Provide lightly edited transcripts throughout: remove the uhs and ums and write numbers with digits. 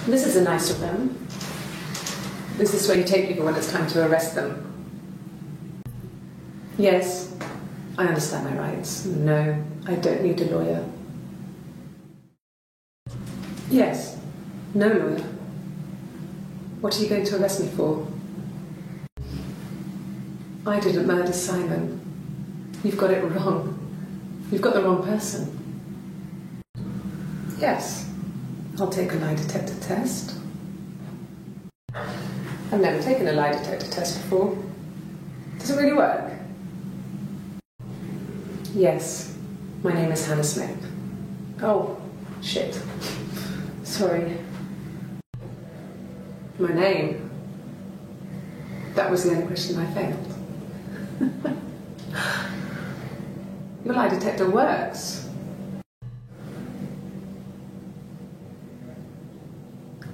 This is a nice of them. Is this where you take people when it's time to arrest them? Yes, I understand my rights. No, I don't need a lawyer. Yes, no lawyer. What are you going to arrest me for? I didn't murder Simon. You've got it wrong. You've got the wrong person. Yes, I'll take a lie detector test. I've never taken a lie detector test before. Does it really work? Yes, my name is Hannah Smith. Oh, shit. Sorry. My name? That was the only question I failed. Your lie detector works.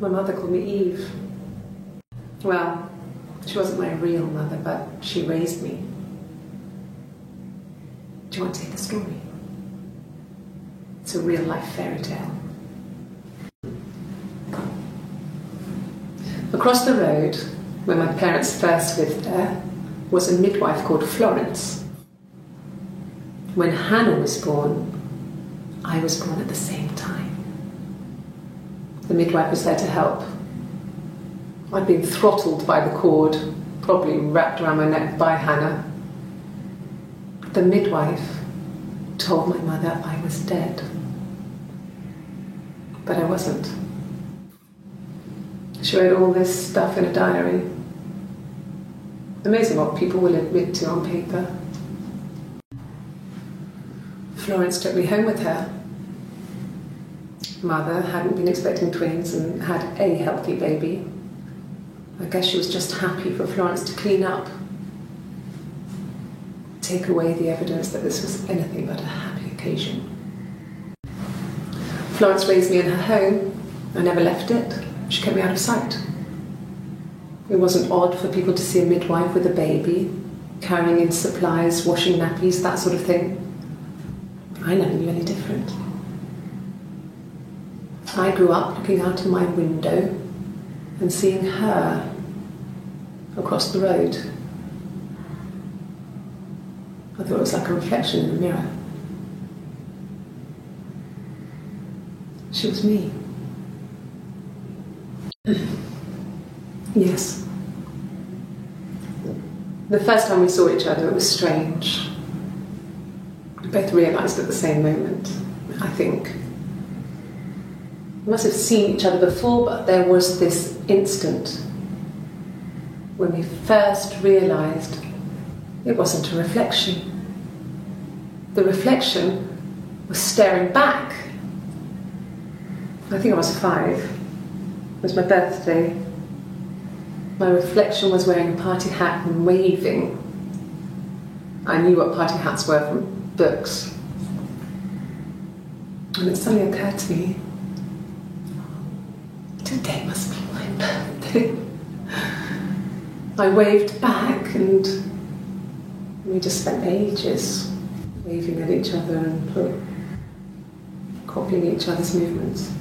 My mother called me Eve. Well, she wasn't my real mother, but she raised me. Do you want to hear the story? It's a real-life fairy tale. Across the road, where my parents first lived there, was a midwife called Florence. When Hannah was born, I was born at the same time. The midwife was there to help. I'd been throttled by the cord, probably wrapped around my neck by Hannah. The midwife told my mother I was dead. But I wasn't. She wrote all this stuff in a diary. Amazing what people will admit to on paper. Florence took me home with her. Mother hadn't been expecting twins and had a healthy baby. I guess she was just happy for Florence to clean up. Take away the evidence that this was anything but a happy occasion. Florence raised me in her home. I never left it. She kept me out of sight. It wasn't odd for people to see a midwife with a baby, carrying in supplies, washing nappies, that sort of thing. I never knew any different. I grew up looking out of my window and seeing her across the road. I thought it was like a reflection in the mirror. She was me. Yes. The first time we saw each other, it was strange. We both realised at the same moment, I think. We must have seen each other before, but there was this instant when we first realised it wasn't a reflection. The reflection was staring back. I think I was 5. It was my birthday. My reflection was wearing a party hat and waving. I knew what party hats were from books. And it suddenly occurred to me, today must be my birthday. I waved back and we just spent ages waving at each other and copying each other's movements.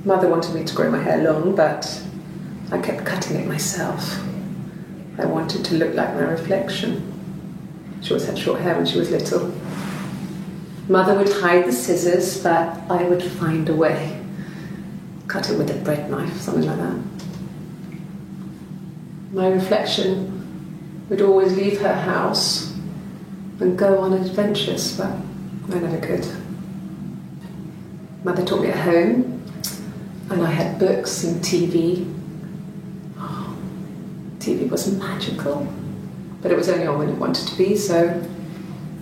Mother wanted me to grow my hair long, but I kept cutting it myself. I wanted to look like my reflection. She always had short hair when she was little. Mother would hide the scissors, but I would find a way. Cut it with a bread knife, something like that. My reflection would always leave her house and go on adventures, but I never could. Mother taught me at home, and I had books and TV. Oh, TV was magical, but it was only on when it wanted to be, so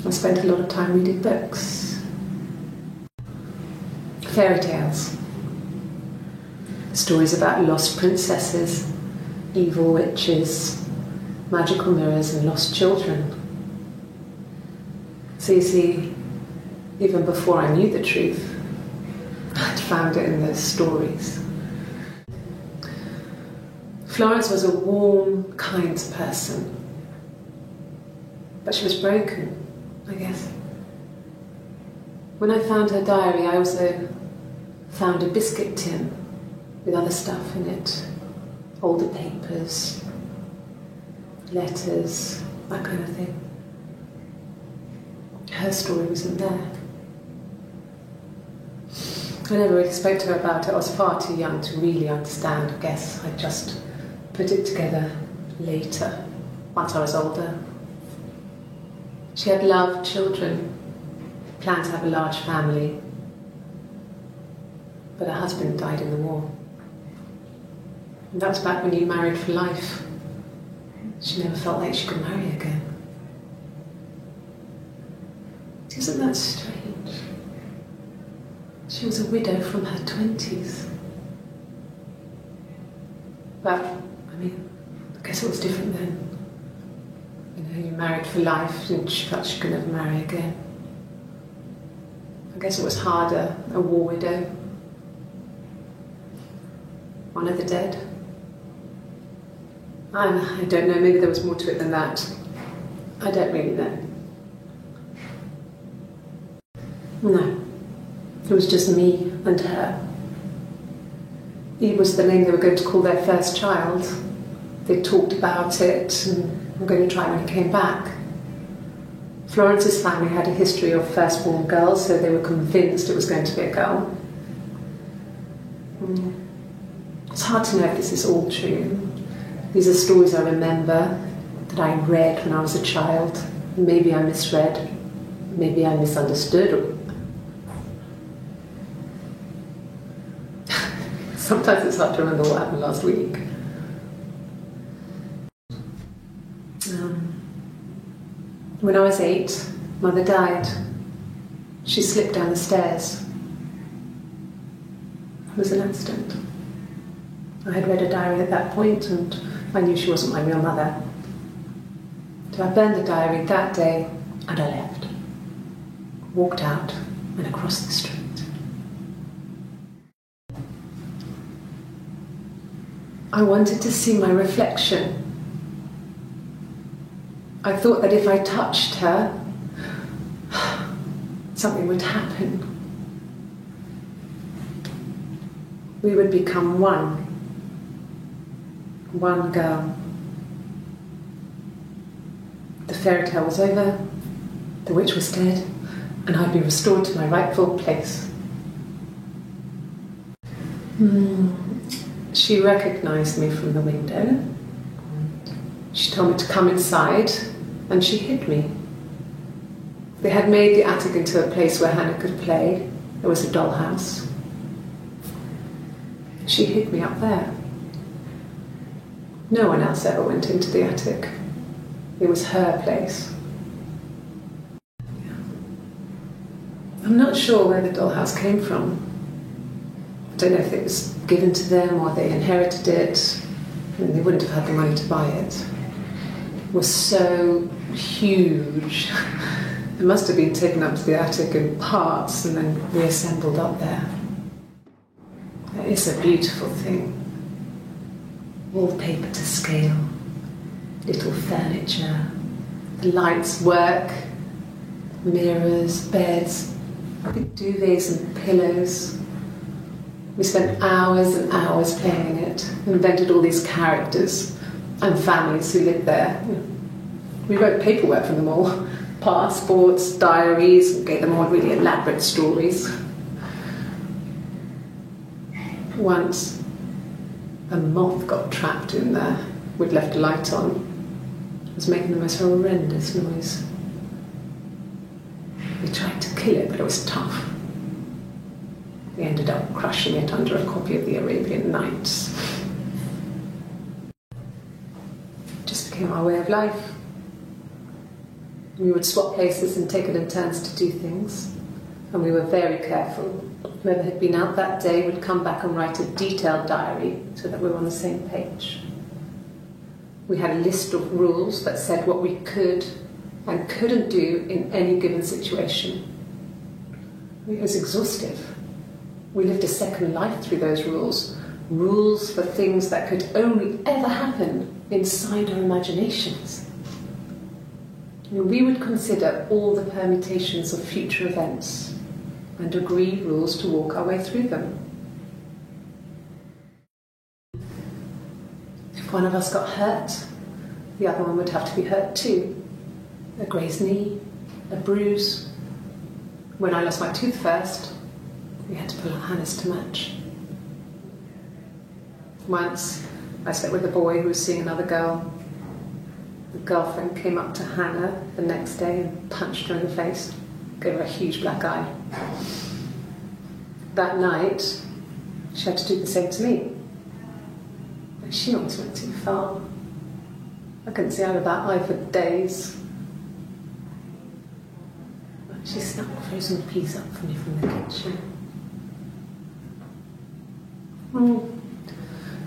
I spent a lot of time reading books. Fairy tales. Stories about lost princesses, evil witches, magical mirrors and lost children. So you see, even before I knew the truth, I'd found it in those stories. Florence was a warm, kind person, but she was broken I guess. When I found her diary, I also found a biscuit tin with other stuff in it. Older papers, letters, that kind of thing. Her story wasn't there. I never really spoke to her about it. I was far too young to really understand, I guess. I just put it together later, once I was older. She had loved children, planned to have a large family, but her husband died in the war. And that was back when you married for life. She never felt like she could marry again. Isn't that strange? She was a widow from her 20s. But, I mean, I guess it was different then. You know, you married for life and she felt she could never marry again. I guess it was harder, a war widow. One of the dead. I don't know, maybe there was more to it than that. I don't really know. No, it was just me and her. Eve was the name they were going to call their first child. They talked about it and were going to try when he came back. Florence's family had a history of firstborn girls, so they were convinced it was going to be a girl. It's hard to know if this is all true. These are stories I remember, that I read when I was a child. Maybe I misread, maybe I misunderstood. Sometimes it's hard to remember what happened last week. When I was 8, Mother died. She slipped down the stairs. It was an accident. I had read a diary at that point and I knew she wasn't my real mother. So I burned the diary that day and I left. Walked out and across the street. I wanted to see my reflection. I thought that if I touched her, something would happen. We would become one. One girl. The fairy tale was over, the witch was dead, and I'd be restored to my rightful place. She recognised me from the window. She told me to come inside, and she hid me. They had made the attic into a place where Hannah could play. There was a dollhouse. She hid me up there. No one else ever went into the attic. It was her place. I'm not sure where the dollhouse came from. I don't know if it was given to them or they inherited it, and they wouldn't have had the money to buy it. It was so huge. It must have been taken up to the attic in parts and then reassembled up there. It's a beautiful thing. Wallpaper to scale, little furniture, the lights work, mirrors, beds, big duvets and pillows. We spent hours and hours playing it, invented all these characters and families who lived there. We wrote paperwork for them all, passports, diaries, and gave them all really elaborate stories. Once, a moth got trapped in there. We'd left a light on. It was making the most horrendous noise. We tried to kill it, but it was tough. We ended up crushing it under a copy of the Arabian Nights. It just became our way of life. We would swap places and take it in turns to do things. And we were very careful. Whoever had been out that day would come back and write a detailed diary so that we were on the same page. We had a list of rules that said what we could and couldn't do in any given situation. It was exhaustive. We lived a second life through those rules. Rules for things that could only ever happen inside our imaginations. We would consider all the permutations of future events and agree rules to walk our way through them. If one of us got hurt, the other one would have to be hurt too. A grazed knee, a bruise. When I lost my tooth first, we had to pull out Hannah's to match. Once, I slept with a boy who was seeing another girl. The girlfriend came up to Hannah the next day and punched her in the face, gave her a huge black eye. That night, she had to do the same to me. But she almost went too far. I couldn't see out of that eye for days. She snuck frozen peas up for me from the kitchen.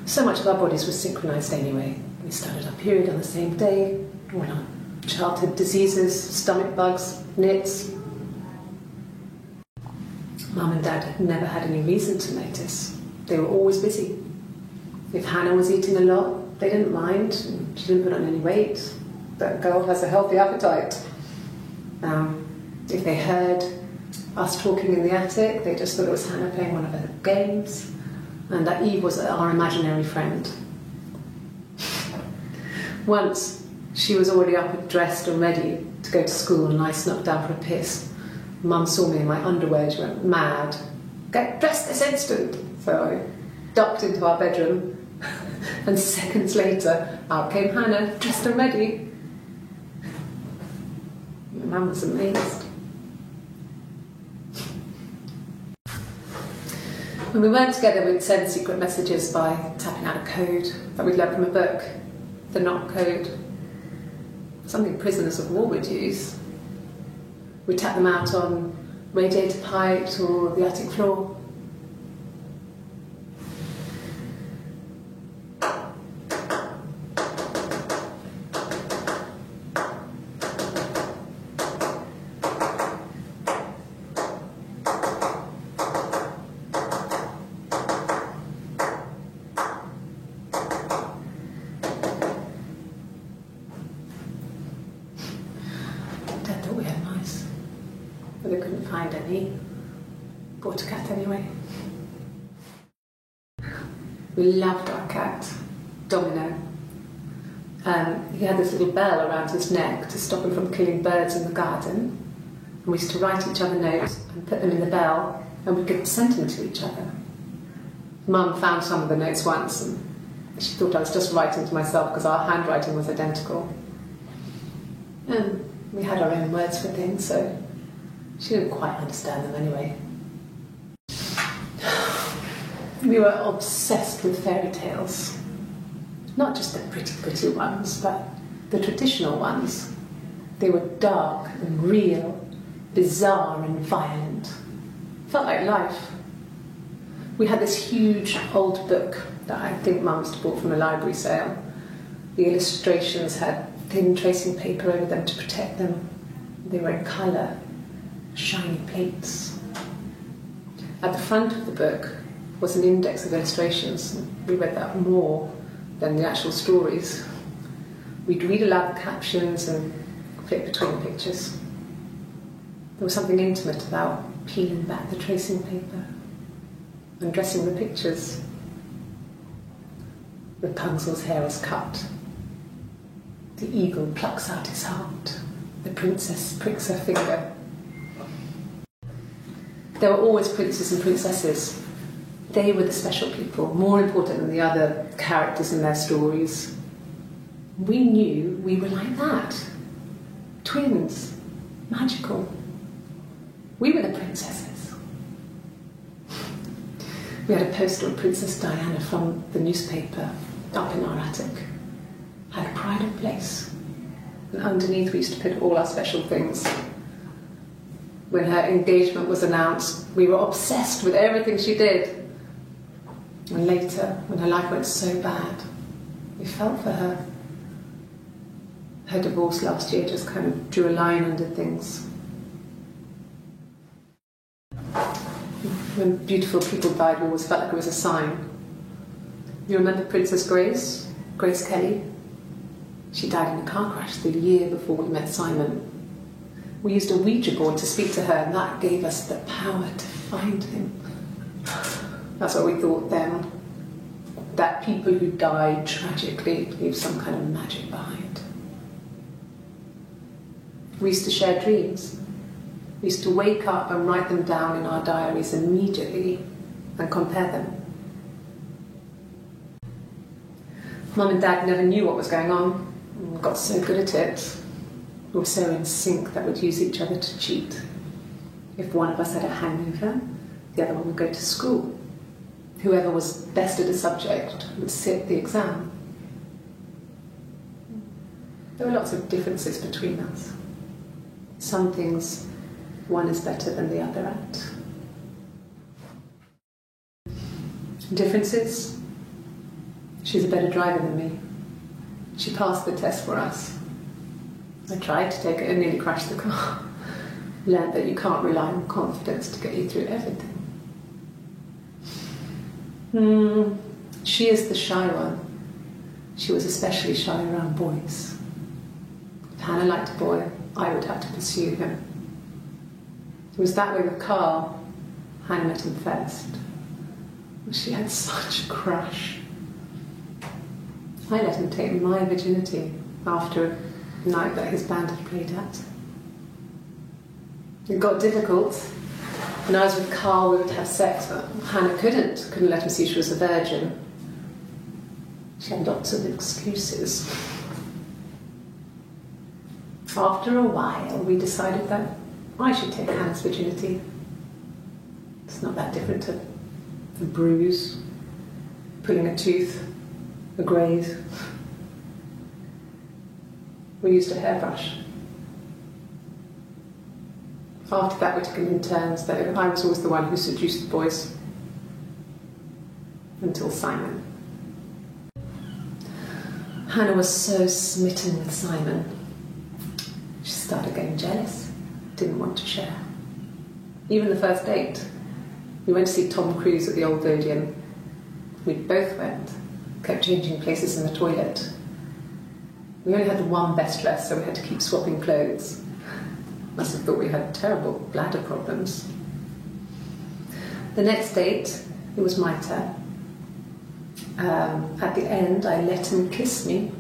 So much of our bodies was synchronised anyway. We started our period on the same day, all our childhood diseases, stomach bugs, nits. Mum and Dad had never had any reason to notice. They were always busy. If Hannah was eating a lot, they didn't mind. She didn't put on any weight. That girl has a healthy appetite. If they heard us talking in the attic, they just thought it was Hannah playing one of her games, and that Eve was our imaginary friend. Once, she was already up and dressed and ready to go to school, and I snuck down for a piss. Mum saw me in my underwear, she went mad. "Get dressed this instant!" So I ducked into our bedroom, and seconds later, out came Hannah, dressed and ready. Mum was amazed. When we weren't together, we'd send secret messages by tapping out a code that we'd learned from a book, the knock code, something prisoners of war would use. We'd tap them out on radiator pipes or the attic floor. But they couldn't find any. Bought a cat anyway. We loved our cat, Domino. He had this little bell around his neck to stop him from killing birds in the garden. And we used to write each other notes and put them in the bell, and we could send them to each other. Mum found some of the notes once, and she thought I was just writing to myself because our handwriting was identical. And we had our own words for things, so she didn't quite understand them anyway. We were obsessed with fairy tales. Not just the pretty, pretty ones, but the traditional ones. They were dark and real, bizarre and violent. Felt like life. We had this huge old book that I think Mum must have bought from a library sale. The illustrations had thin tracing paper over them to protect them. They were in colour. Shiny plates. At the front of the book was an index of illustrations. We read that more than the actual stories. We'd read aloud the captions and flip between pictures. There was something intimate about peeling back the tracing paper and dressing the pictures. Rapunzel's hair was cut. The eagle plucks out his heart. The princess pricks her finger. There were always princes and princesses. They were the special people, more important than the other characters in their stories. We knew we were like that. Twins. Magical. We were the princesses. We had a poster of Princess Diana from the newspaper up in our attic. Had pride of place. And underneath we used to put all our special things. When her engagement was announced, we were obsessed with everything she did. And later, when her life went so bad, we felt for her. Her divorce last year just kind of drew a line under things. When beautiful people died, we always felt like it was a sign. You remember Princess Grace? Grace Kelly? She died in a car crash the year before we met Simon. We used a Ouija board to speak to her, and that gave us the power to find him. That's what we thought then, that people who died tragically leave some kind of magic behind. We used to share dreams. We used to wake up and write them down in our diaries immediately and compare them. Mum and Dad never knew what was going on. We got so good at it. We were so in sync that we'd use each other to cheat. If one of us had a hangover, the other one would go to school. Whoever was best at a subject would sit the exam. There were lots of differences between us. Some things one is better than the other at. Differences? She's a better driver than me. She passed the test for us. I tried to take it and nearly crashed the car. Learned that you can't rely on confidence to get you through everything. She is the shy one. She was especially shy around boys. If Hannah liked a boy, I would have to pursue him. It was that way with Carl. Hannah met him first. She had such a crush. I let him take my virginity after a night that his band had played at. It got difficult. When I was with Carl, we would have sex, but Hannah couldn't let him see she was a virgin. She had lots of excuses. After a while, we decided that I should take Hannah's virginity. It's not that different to a bruise, pulling a tooth, a graze. We used a hairbrush. After that, we took it in turns, though I was always the one who seduced the boys. Until Simon. Hannah was so smitten with Simon. She started getting jealous, didn't want to share. Even the first date, we went to see Tom Cruise at the Old Odeon. We both went, kept changing places in the toilet. We only had the one best dress, so we had to keep swapping clothes. Must have thought we had terrible bladder problems. The next date, it was my turn. At the end, I let him kiss me,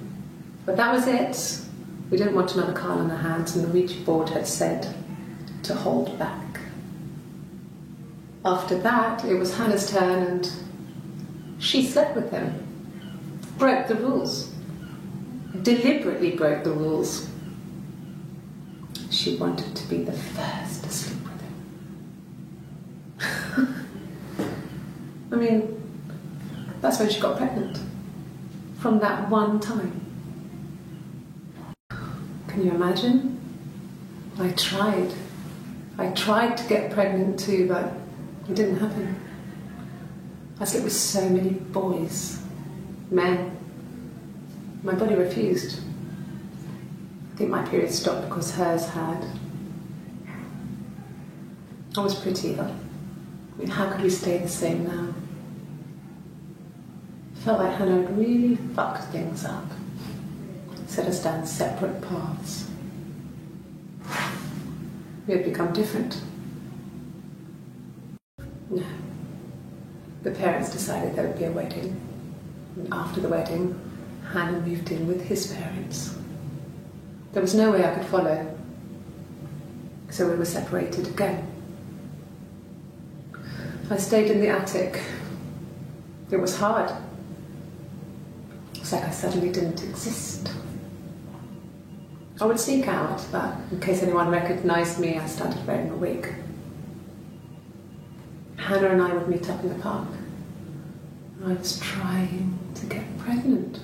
but that was it. We didn't want another Carl on our hands, and the Ouija board had said to hold back. After that, it was Hannah's turn, and she slept with him. Broke the rules. Deliberately broke the rules. She wanted to be the first to sleep with him. I mean, that's when she got pregnant. From that one time. Can you imagine? I tried to get pregnant too, but it didn't happen. I slept with so many boys, men. My body refused. I think my period stopped because hers had. I was pretty ill. I mean, how could we stay the same now? I felt like Hannah had really fucked things up. Set us down separate paths. We had become different. No. The parents decided there would be a wedding. And after the wedding, Hannah moved in with his parents. There was no way I could follow. So we were separated again. I stayed in the attic. It was hard. It's like I suddenly didn't exist. I would sneak out, but in case anyone recognised me, I started wearing a wig. Hannah and I would meet up in the park. I was trying to get pregnant.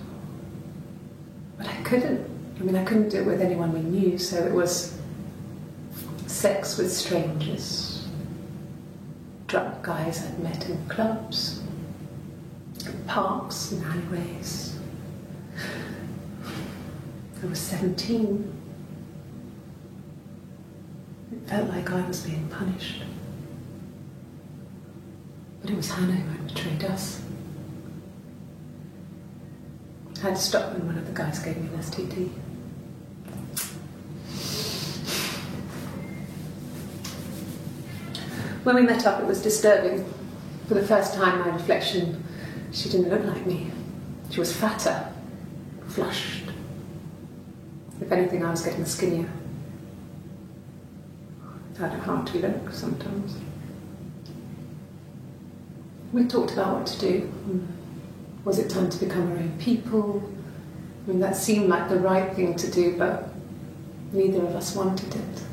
But I couldn't. I mean, I couldn't do it with anyone we knew, so it was sex with strangers. Drunk guys I'd met in clubs, in parks and alleyways. I was 17. It felt like I was being punished. But it was Hannah who had betrayed us. I had to stop when one of the guys gave me an STD. When we met up, it was disturbing. For the first time, my reflection, she didn't look like me. She was fatter, flushed. If anything, I was getting skinnier. I had a hard to look sometimes. We talked about what to do. Was it time to become our own people? I mean, that seemed like the right thing to do, but neither of us wanted it.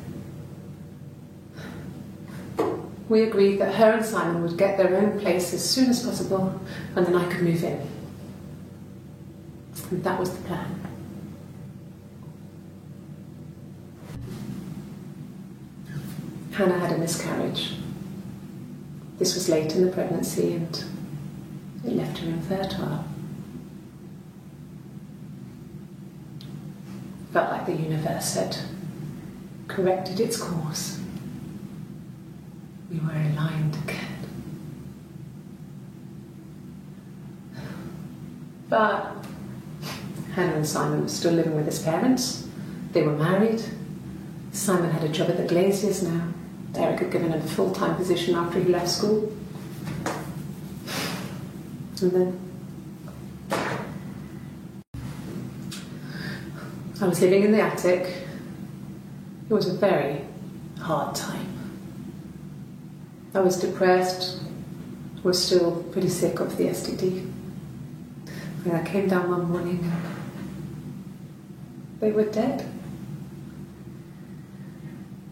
We agreed that her and Simon would get their own place as soon as possible, and then I could move in. And that was the plan. Hannah had a miscarriage. This was late in the pregnancy and it left her infertile. Felt like the universe had corrected its course. We were aligned again. But Hannah and Simon were still living with his parents. They were married. Simon had a job at the Glaziers now. Eric had given him a full-time position after he left school. And then I was living in the attic. It was a very hard time. I was depressed, was still pretty sick of the STD. And I came down one morning, they were dead.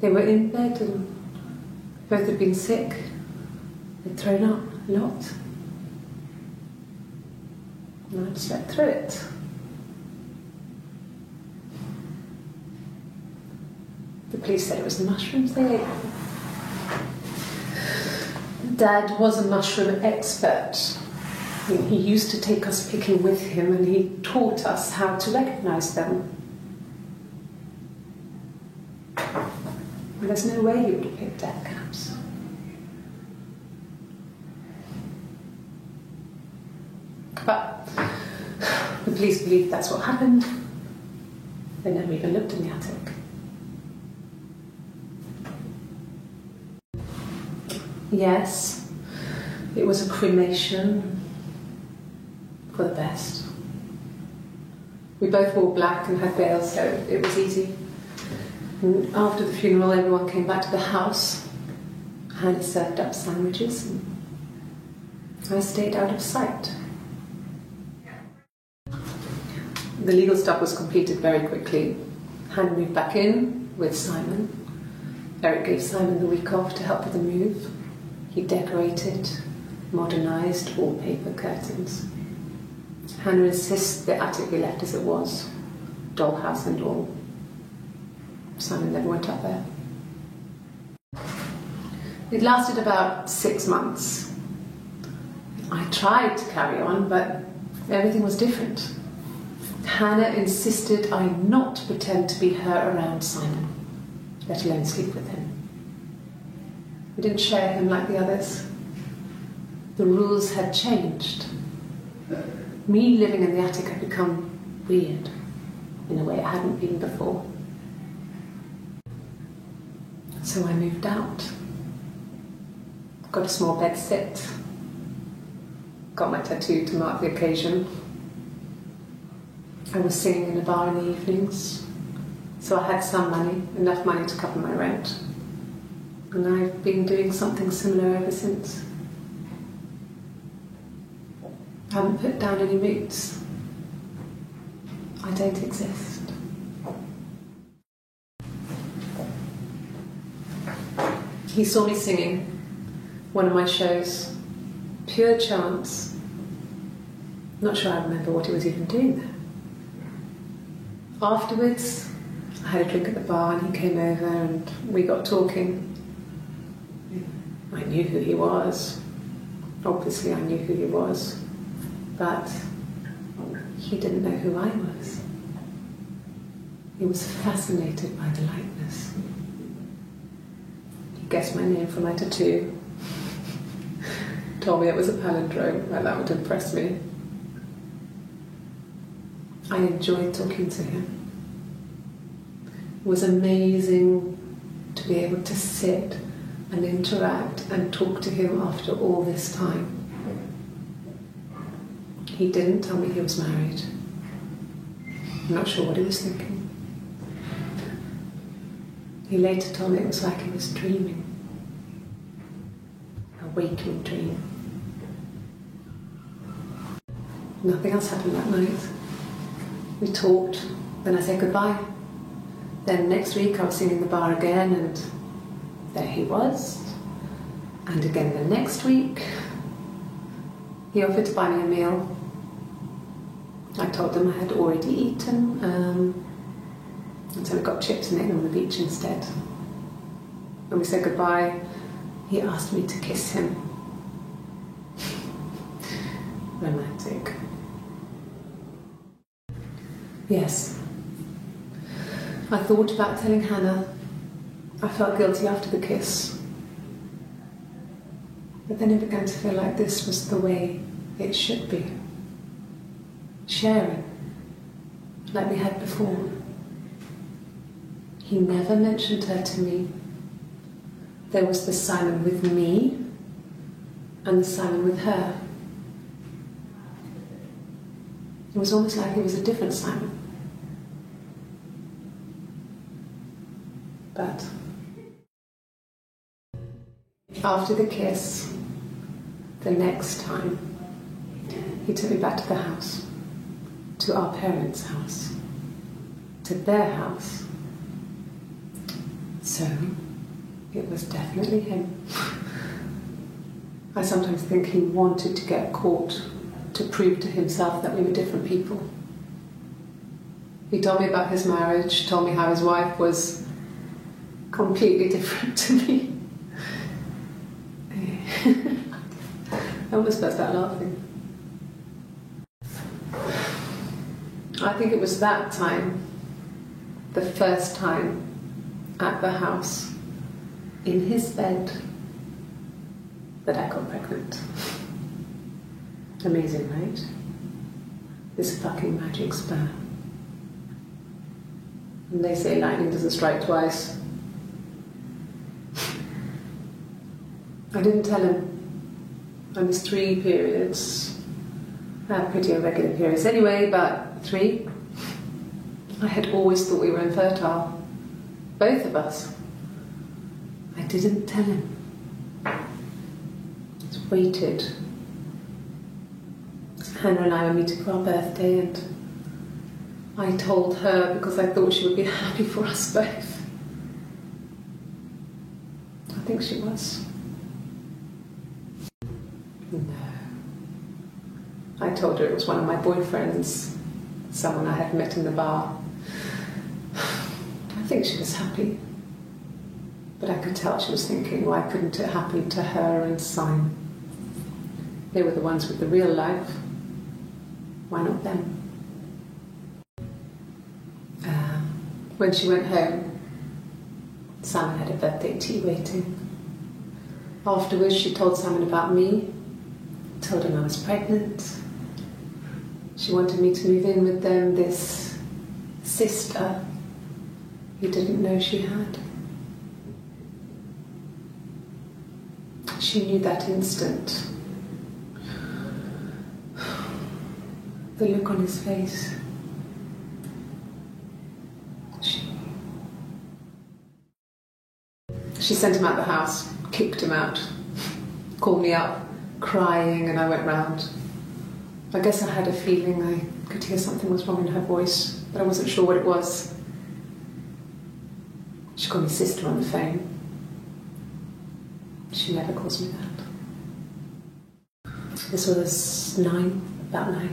They were in bed and both had been sick. They'd thrown up a lot. And I slept through it. The police said it was the mushrooms they ate. Dad was a mushroom expert. He used to take us picking with him and he taught us how to recognise them. And there's no way he would have picked dead caps. But the police believe that's what happened. They never even looked in the attic. Yes, it was a cremation for the best. We both wore black and had veils, so it was easy. And after the funeral, everyone came back to the house. Hannah served up sandwiches, and I stayed out of sight. The legal stuff was completed very quickly. Hannah moved back in with Simon. Eric gave Simon the week off to help with the move. He decorated, modernised wallpaper curtains. Hannah insists the attic be left as it was, dollhouse and all. Simon never went up there. It lasted about 6 months. I tried to carry on, but everything was different. Hannah insisted I not pretend to be her around Simon, let alone sleep with him. We didn't share him like the others. The rules had changed. Me living in the attic had become weird in a way it hadn't been before. So I moved out. Got a small bed sit. Got my tattoo to mark the occasion. I was singing in a bar in the evenings, so I had some money, enough money to cover my rent. And I've been doing something similar ever since. I haven't put down any roots. I don't exist. He saw me singing one of my shows, pure chance. Not sure I remember what he was even doing there. Afterwards, I had a drink at the bar and he came over and we got talking. I knew who he was. Obviously I knew who he was. But he didn't know who I was. He was fascinated by the likeness. He guessed my name from my tattoo. Told me it was a palindrome, and that would impress me. I enjoyed talking to him. It was amazing to be able to sit and interact and talk to him after all this time. He didn't tell me he was married. I'm not sure what he was thinking. He later told me it was like he was dreaming. A waking dream. Nothing else happened that night. We talked, then I said goodbye. Then next week I was singing in the bar again, and there he was. And again the next week, he offered to buy me a meal. I told him I had already eaten, and so we got chips and ate them on the beach instead. When we said goodbye, he asked me to kiss him. Romantic. Yes. I thought about telling Hannah. I felt guilty after the kiss. But then it began to feel like this was the way it should be. Sharing, like we had before. He never mentioned her to me. There was the Simon with me and the Simon with her. It was almost like it was a different Simon. But after the kiss, the next time, he took me back to the house, to our parents' house, to their house. So, it was definitely him. I sometimes think he wanted to get caught to prove to himself that we were different people. He told me about his marriage, told me how his wife was completely different to me. I almost burst out laughing. I think it was that time, the first time at the house, in his bed, that I got pregnant. Amazing, right? This fucking magic sperm. And they say lightning doesn't strike twice. I didn't tell him. I missed 3 periods. I had pretty irregular periods anyway, but 3. I had always thought we were infertile. Both of us. I didn't tell him. Just waited. Hannah and I were meeting for our birthday, and I told her because I thought she would be happy for us both. I think she was. No. I told her it was one of my boyfriends, someone I had met in the bar. I think she was happy. But I could tell she was thinking, why couldn't it happen to her and Simon? They were the ones with the real life. Why not them? When she went home, Simon had a birthday tea waiting. Afterwards, she told Simon about me, told him I was pregnant. She wanted me to move in with them, this sister he didn't know she had. She knew that instant. The look on his face. She sent him out the house, kicked him out, called me up, crying, and I went round. I guess I had a feeling I could hear something was wrong in her voice, but I wasn't sure what it was. She called me sister on the phone. She never calls me that. This was about 9.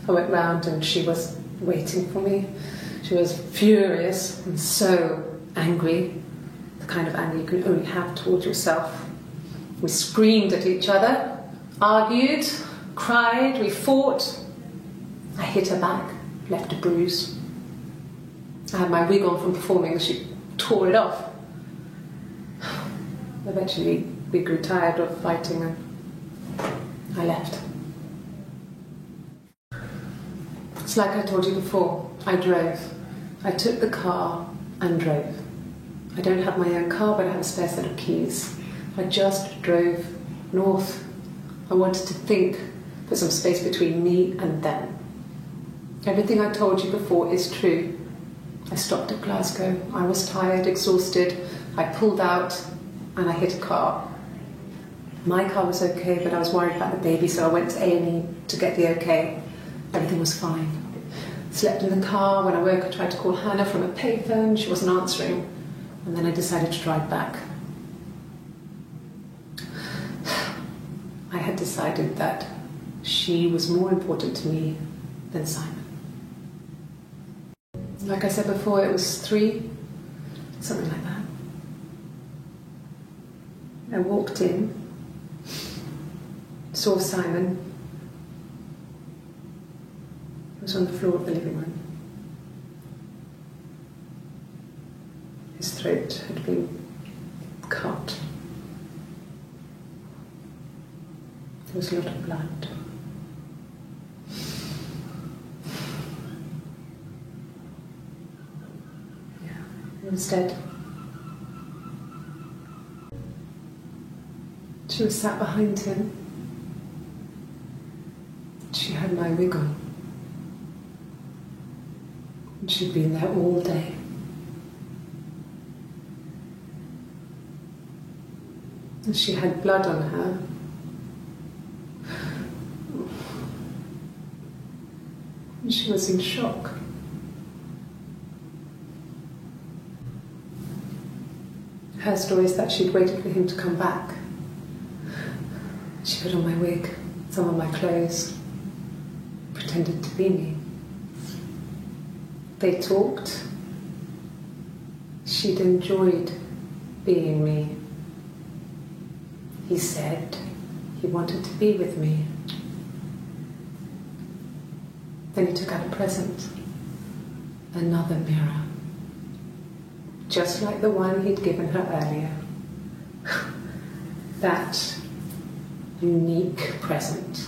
I went round and she was waiting for me. She was furious and so angry, the kind of anger you can only have towards yourself. We screamed at each other, argued, cried, we fought. I hit her back, left a bruise. I had my wig on from performing and she tore it off. Eventually we grew tired of fighting and I left. like I told you before, I drove. I took the car and drove. I don't have my own car, but I have a spare set of keys. I just drove north. I wanted to think, put some space between me and them. Everything I told you before is true. I stopped at Glasgow. I was tired, exhausted. I pulled out and I hit a car. My car was okay, but I was worried about the baby, so I went to A&E to get the okay. Everything was fine. Slept in the car. When I woke, I tried to call Hannah from a payphone. She wasn't answering. And then I decided to drive back. I had decided that she was more important to me than Simon. Like I said before, it was 3, something like that. I walked in, saw Simon. He was on the floor of the living room. His throat had been cut. There was a lot of blood. Yeah, he was dead. She was sat behind him. She had my wig on. And she'd been there all day. And she had blood on her. And she was in shock. Her story is that she'd waited for him to come back. She put on my wig, some of my clothes, pretended to be me. They talked. She'd enjoyed being me. He said he wanted to be with me. Then he took out a present, another mirror, just like the one he'd given her earlier. That unique present.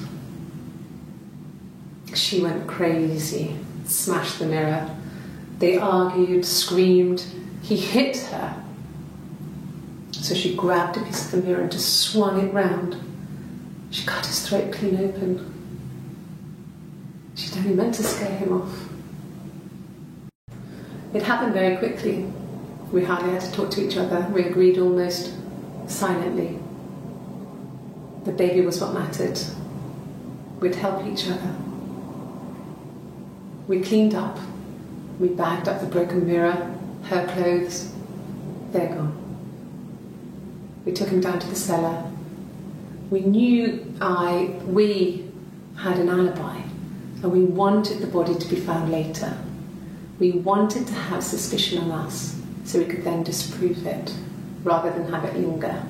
She went crazy, smashed the mirror. They argued, screamed. He hit her. So she grabbed a piece of the mirror and just swung it round. She cut his throat clean open. She'd only meant to scare him off. It happened very quickly. We hardly had to talk to each other. We agreed almost silently. The baby was what mattered. We'd help each other. We cleaned up. We bagged up the broken mirror, her clothes. They're gone. We took him down to the cellar. We knew we had an alibi, and we wanted the body to be found later. We wanted to have suspicion on us, so we could then disprove it, rather than have it linger.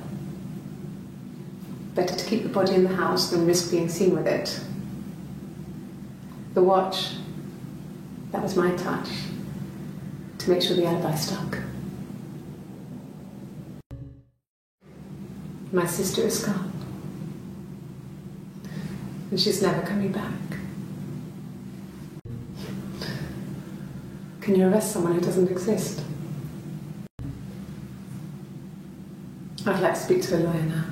Better to keep the body in the house than risk being seen with it. The watch, that was my touch, to make sure the alibi stuck. My sister is gone, and she's never coming back. Can you arrest someone who doesn't exist? I'd like to speak to a lawyer now.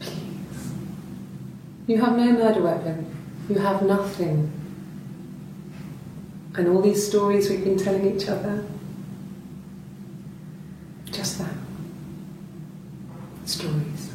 Please. You have no murder weapon. You have nothing. And all these stories we've been telling each other, just that. Stories.